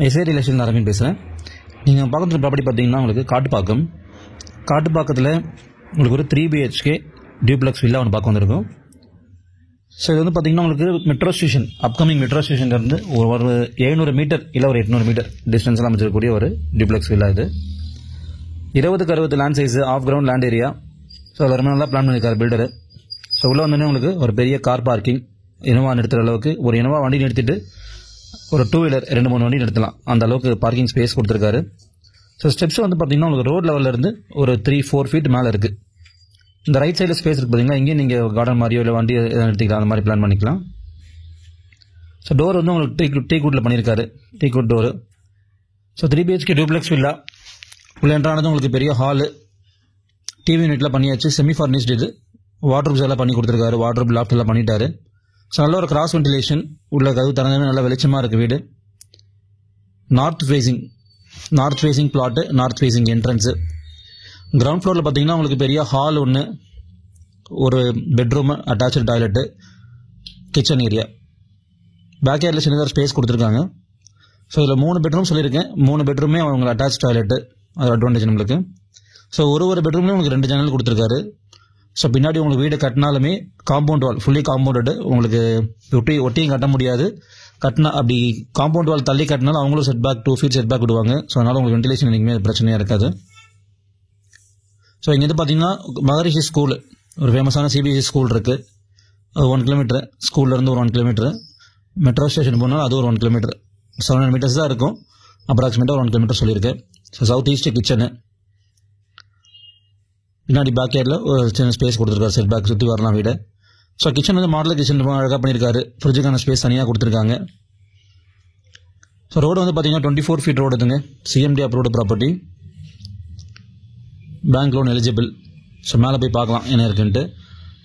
S A real Aravind பேசுகிறேன். நீங்கள் பார்க்குற ப்ராப்பர்ட்டி பார்த்தீங்கன்னா உங்களுக்கு காட்டுப்பாக்கத்தில் உங்களுக்கு ஒரு 3 BHK டியூப்ளெக்ஸ் வில்லா ஒன்று பார்க்க வந்திருக்கும். ஸோ இது வந்து பார்த்தீங்கன்னா உங்களுக்கு மெட்ரோ ஸ்டேஷன், அப்கமிங் மெட்ரோ ஸ்டேஷன்லேருந்து ஒரு 700 மீட்டர் இல்லை ஒரு 800 மீட்டர் டிஸ்டன்ஸில் அமைச்சிருக்கக்கூடிய ஒரு டியூப்ளெக்ஸ் வில்லா. இது 20x60 land size, of ground land area. So அதில் ரொம்ப நல்லா பிளான் பண்ணியிருக்காரு பில்டரு. ஸோ உள்ளே வந்தோடனே உங்களுக்கு ஒரு பெரிய கார் பார்க்கிங், இனோவா நிறுத்துகிற அளவுக்கு, ஒரு இனோவா வண்டி நிறுத்திட்டு ஒரு 2 வீலர் 2-3 வண்டி நிறுத்தலாம், அந்த அளவுக்கு பார்க்கிங் ஸ்பேஸ் கொடுத்துருக்காரு. ஸோ ஸ்டெப்ஸ் வந்து பார்த்தீங்கன்னா உங்களுக்கு ரோட் லெவலிருந்து ஒரு 3-4 ஃபீட் மேலே இருக்குது. இந்த ரைட் சைடில் ஸ்பேஸ் இருக்குது பார்த்தீங்கன்னா, இங்கேயும் நீங்கள் கார்டன் மாதிரியோ இல்லை வண்டி நிறுத்திக்கலாம், அந்த மாதிரி பிளான் பண்ணிக்கலாம். ஸோ டோர் வந்து உங்களுக்கு டீ குட்டில் பண்ணியிருக்காரு, tea good door. So 3 BHK duplex villa. உள்ள என்ட்ரானது உங்களுக்கு பெரிய ஹாலு, டிவி யூனிட்லாம் பண்ணியாச்சு, செமி ஃபர்னிஷ்டு. இது வாட்ரூப்ஸ் எல்லாம் பண்ணி கொடுத்துருக்காரு, வாட்ரூப் லாஃப்ட் எல்லாம் பண்ணிட்டாரு. ஸோ நல்ல ஒரு கிராஸ் வென்டிலேஷன், உள்ள கதவு திறந்தவே நல்லா வெளிச்சமாக இருக்குது வீடு. North facing plot, north facing entrance. Ground ஃப்ளோரில் பார்த்தீங்கன்னா உங்களுக்கு பெரிய ஹால் ஒன்று, ஒரு bedroom, attached toilet, kitchen area. Back ஏரியில் சின்னதாக ஸ்பேஸ் கொடுத்துருக்காங்க. ஸோ இதில் 3 பெட்ரூம் சொல்லியிருக்கேன். 3 பெட்ரூமே அவங்க அட்டாச் டாய்லெட்டு, அது அட்வான்டேஜ் நம்மளுக்கு. ஸோ ஒரு பெட்ரூம்லேயும் உங்களுக்கு 2 ஜன்னல் கொடுத்துருக்காரு. ஸோ பின்னாடி உங்களுக்கு வீடு கட்டினாலுமே காம்பவுண்ட் வால் ஃபுல்லி காம்பவுண்டடு, உங்களுக்கு ஒட்டியும் கட்ட முடியாது. கட்டினா அப்படி காம்பவுண்ட் வால் தள்ளி கட்டினாலும் அவங்களும் set back 2 feet set back விடுவாங்க. ஸோ அதனால் உங்களுக்கு வென்டிலேஷன் என்றைக்குமே பிரச்சனையாக இருக்காது. ஸோ இங்கேருந்து பார்த்தீங்கன்னா மகரிஷி ஸ்கூல், ஒரு ஃபேமஸான CBSE ஸ்கூல் இருக்குது. 1 கிலோமீட்டர், ஸ்கூல்லேருந்து ஒரு 1 கிலோமீட்டர். மெட்ரோ ஸ்டேஷன் போனாலும் அது ஒரு 1 கிலோமீட்டர், 700 மீட்டர்ஸ் தான் இருக்கும். அப்ராக்சிமேட்டாக 1 கிலோமீட்டர் சொல்லியிருக்கேன். ஸோ சவுத் ஈஸ்ட் கிச்சனு, பின்னாடி பேக் ஏரியில் ஒரு சின்ன ஸ்பேஸ் கொடுத்துருக்காரு, செட் பேக் சுற்றி வரலாம் வீடு. ஸோ கிச்சன் வந்து மாடல் கிச்சன் அழகாக பண்ணியிருக்காரு, ஃப்ரிட்ஜுக்கான ஸ்பேஸ் தனியாக கொடுத்துருக்காங்க. ஸோ ரோடு வந்து பார்த்தீங்கன்னா 24 ஃபீட் ரோடு இதுங்க, CMD approved property, bank loan eligible. So மேலே போய் பார்க்கலாம் என்ன இருக்குன்ட்டு.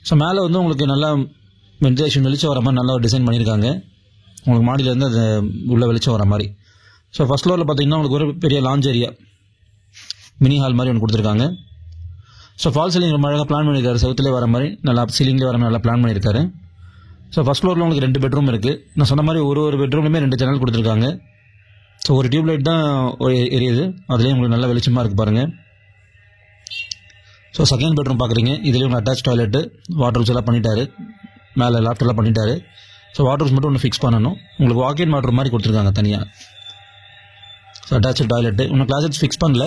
ஸோ மேலே வந்து உங்களுக்கு நல்லா வென்டிலேஷன் வெளிச்சம் வர மாதிரி நல்லா ஒரு டிசைன் பண்ணியிருக்காங்க. உங்களுக்கு மாடியிலேருந்து அது உள்ள வெளிச்சம் வர மாதிரி. ஸோ ஃபஸ்ட் ஃப்ளோரில் பார்த்தீங்கன்னா உங்களுக்கு ஒரு பெரிய லாஞ்ச் ஏரியா, மினி ஹால் மாதிரி ஒன்று கொடுத்துருக்காங்க. ஸோ ஃபால் சீலிங் ரொம்ப அழகாக பிளான் பண்ணியிருக்காரு, சவுத்துலேயே வர மாதிரி, நல்லா சீலிங்லேயே வர மாதிரி நல்லா பிளான் பண்ணியிருக்காரு. ஸோ ஃபஸ்ட் ஃப்ளோரில் உங்களுக்கு 2 பெட்ரூம் இருக்குது. நான் சொன்ன மாதிரி ஒரு பெட்ரூம்லேயுமே 2 ஜன்னல் கொடுத்துருக்காங்க. ஸோ ஒரு டியூப் லைட் தான் எரியுது, அதுலேயும் உங்களுக்கு நல்லா வெளிச்சமாக இருக்குது பாருங்கள். ஸோ செகண்ட் பெட்ரூம் பார்க்குறீங்க, இதுலேயும் உங்களுக்கு அட்டாச் டாய்லெட்டு, வாட்ரூப்ஸ் எல்லாம் பண்ணிட்டாரு, மேலே லாஃப்ட் எல்லாம் பண்ணிட்டாரு. ஸோ வாட்ரூப்ஸ் மட்டும் ஒன்று ஃபிக்ஸ் பண்ணணும். உங்களுக்கு வாக்கின் வாட்ரூம் மாதிரி கொடுத்துருக்காங்க தனியாக. ஸோ அட்டாச் டாய்லெட்டு இன்னும் கிளாஸஸ் ஃபிக்ஸ் பண்ணல.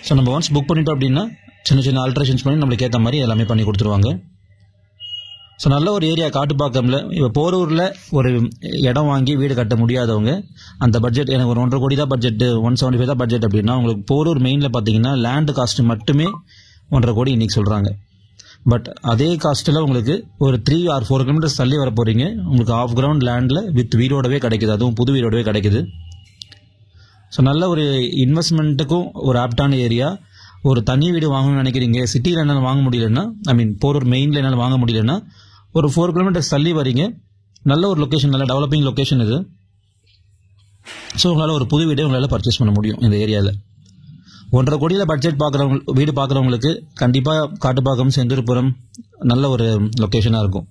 ஸோ நம்ம ஒன்ஸ் புக் பண்ணிட்டோம் அப்படின்னா சின்ன ஆல்ட்ரேஷன்ஸ் பண்ணி நம்மளுக்கு ஏற்ற மாதிரி எல்லாமே பண்ணி கொடுத்துருவாங்க. ஸோ நல்ல ஒரு ஏரியா காட்டுப்பாக்கம்ல. இப்போ போரூரில் ஒரு இடம் வாங்கி வீடு கட்ட முடியாதவங்க, அந்த பட்ஜெட் எனக்கு ஒரு 1.5 கோடி தான் பட்ஜெட்டு, 175 தான் பட்ஜெட் அப்படின்னா, உங்களுக்கு போரூர் மெயினில் பார்த்தீங்கன்னா லேண்டு காஸ்ட் மட்டுமே 1.5 கோடி இன்றைக்கி சொல்கிறாங்க. பட் அதே காஸ்ட்டில் உங்களுக்கு ஒரு 3 or 4 கிலோமீட்டர்ஸ் தள்ளி வர போகிறீங்க, உங்களுக்கு ஆஃப் கிரவுண்ட் லேண்டில் வித் வீடோடவே கிடைக்குது, அதுவும் புது வீடோடவே கிடைக்குது. ஸோ நல்ல ஒரு இன்வெஸ்ட்மெண்ட்டுக்கும் ஒரு ஆப்டான ஏரியா. ஒரு தனி வீடு வாங்கணும்னு நினைக்கிறீங்க, சிட்டியில் என்னால் வாங்க முடியலன்னா, போரூர் மெயினில் என்னால் வாங்க முடியலன்னா, ஒரு 4 கிலோமீட்டர்ஸ் தள்ளி வரீங்க, நல்ல ஒரு லொக்கேஷன், நல்ல டெவலப்பிங் லொக்கேஷன் இது. ஸோ உங்களால் ஒரு புது வீடே உங்களால் பர்ச்சேஸ் பண்ண முடியும் இந்த ஏரியாவில். 1.5 கோடியில் பட்ஜெட் வீடு பார்க்குறவங்களுக்கு கண்டிப்பாக காட்டுப்பாக்கம், செந்தூர்புரம் நல்ல ஒரு லொக்கேஷனாக இருக்கும்,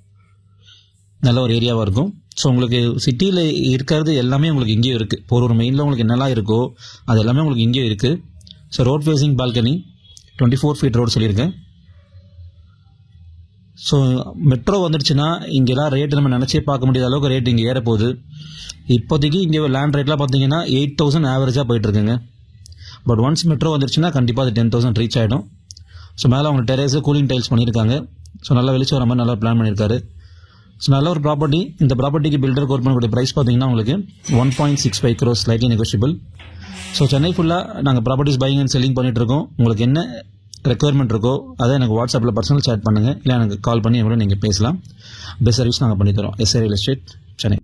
நல்ல ஒரு ஏரியாவாக இருக்கும். ஸோ உங்களுக்கு சிட்டியில் இருக்கிறது எல்லாமே உங்களுக்கு இங்கேயும் இருக்குது. போரூர் மெயினில் உங்களுக்கு என்னெல்லாம் இருக்கோ அது எல்லாமே உங்களுக்கு இங்கேயும் இருக்குது. So road facing balcony, 24 feet road சொல்லியிருக்கேன். ஸோ மெட்ரோ வந்துடுச்சுன்னா இங்கெல்லாம் ரேட்டு நம்ம நினச்சே பார்க்க முடியாத அளவுக்கு ரேட் இங்கே ஏறப்போகுது. இப்போதைக்கு இங்கே லேண்ட் ரேட்லாம் பார்த்தீங்கன்னா 8,000 ஆவரேஜாக போயிட்டுருக்குங்க. பட் ஒன்ஸ் மெட்ரோ வந்துடுச்சுன்னா கண்டிப்பாக அது 10,000 ரீச் ஆகிடும். ஸோ மேலே அவங்க டெரேஸு கூலிங் டைல்ஸ் பண்ணியிருக்காங்க. ஸோ நல்லா வெளிச்சம் வர மாதிரி நல்லா பிளான் பண்ணியிருக்காரு. ஸோ நல்ல ஒரு ப்ராப்பர்ட்டி. இந்த ப்ராப்பர்ட்டிக்கு பில்டர் கோட் பண்ணக்கூடிய ப்ரைஸ் பார்த்தீங்கன்னா உங்களுக்கு 1.65 crores, slightly negotiable. So Chennai ஃபுல்லாக நாங்கள் ப்ராப்பர்ட்டிஸ் பையிங் அண்ட் செல்லிங் பண்ணிகிட்ருக்கோம். உங்களுக்கு என்ன ரெக்குயர்மெண்ட் இருக்கோ அதை எனக்கு வாட்ஸ்அப்பில் பர்சனல் சேட் பண்ணுங்கள், இல்லை எனக்கு கால் பண்ணி கூட நீங்கள் பேசலாம். பெஸ்ட் சர்வீஸ் நாங்கள் பண்ணித்தரோம். S A real estate, Chennai.